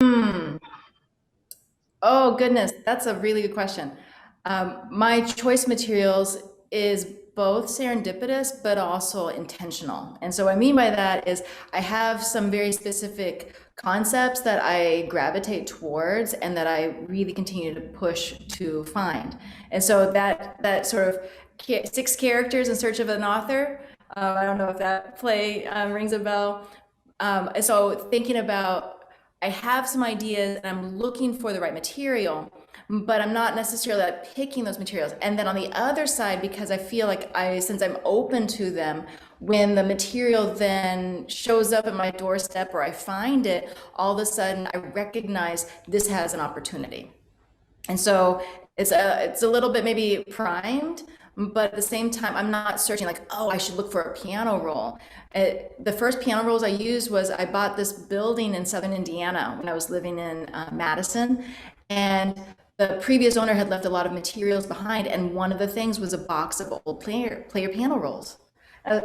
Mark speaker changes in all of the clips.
Speaker 1: Hmm. Oh goodness, that's a really good question. My choice materials is both serendipitous but also intentional. And so what I mean by that is I have some very specific concepts that I gravitate towards and that I really continue to push to find. And so that sort of six characters in search of an author. I don't know if that play rings a bell. And so thinking about I have some ideas and I'm looking for the right material, but I'm not necessarily like picking those materials. And then on the other side, because I feel like since I'm open to them, when the material then shows up at my doorstep or I find it, all of a sudden I recognize this has an opportunity. And so it's a little bit maybe primed, but at the same time, I'm not searching like, oh, I should look for a piano roll. The first piano rolls I used was I bought this building in Southern Indiana when I was living in Madison, and the previous owner had left a lot of materials behind, and one of the things was a box of old player piano rolls. Uh,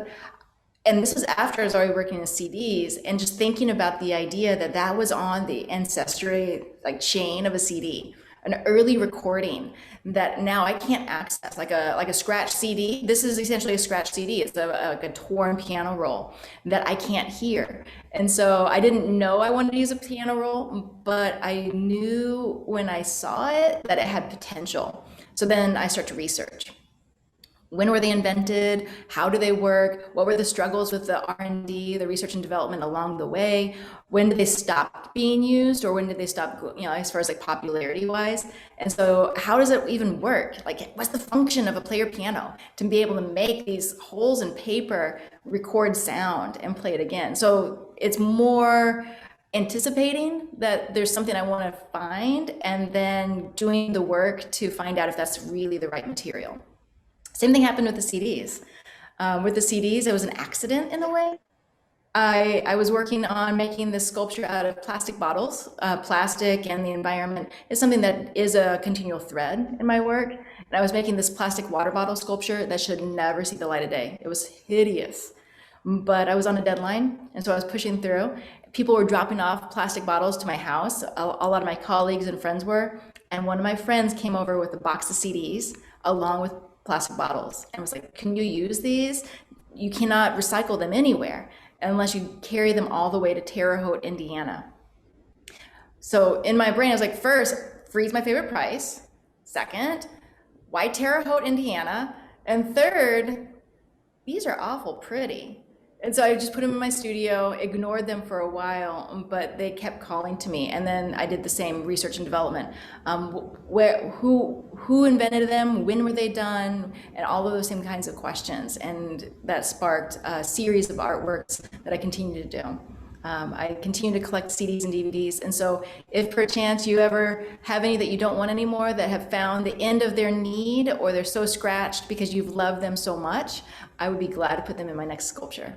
Speaker 1: and this was after I was already working in CDs and just thinking about the idea that that was on the ancestry like chain of a CD, an early recording that now I can't access, like a scratch CD. This is essentially a scratch CD. It's like a torn piano roll that I can't hear. And so I didn't know I wanted to use a piano roll, but I knew when I saw it that it had potential. So then I start to research. When were they invented? How do they work? What were the struggles with the R&D, the research and development along the way? When did they stop being used, or when did they stop, as far as like popularity wise? And so how does it even work? Like, what's the function of a player piano to be able to make these holes in paper, record sound and play it again? So it's more anticipating that there's something I want to find and then doing the work to find out if that's really the right material. Same thing happened with the CDs. With the CDs, it was an accident in a way. I was working on making this sculpture out of plastic bottles. Plastic and the environment is something that is a continual thread in my work. And I was making this plastic water bottle sculpture that should never see the light of day. It was hideous. But I was on a deadline, and so I was pushing through. People were dropping off plastic bottles to my house. A lot of my colleagues and friends were. And one of my friends came over with a box of CDs along with plastic bottles and was like, can you use these? You cannot recycle them anywhere unless you carry them all the way to Terre Haute, Indiana. So in my brain, I was like, first, freeze my favorite price. Second, why Terre Haute, Indiana? And third, these are awful pretty. And so I just put them in my studio, ignored them for a while, but they kept calling to me. And then I did the same research and development. Who invented them? When were they done? And all of those same kinds of questions. And that sparked a series of artworks that I continue to do. I continue to collect CDs and DVDs. And so if perchance you ever have any that you don't want anymore, that have found the end of their need, or they're so scratched because you've loved them so much, I would be glad to put them in my next sculpture.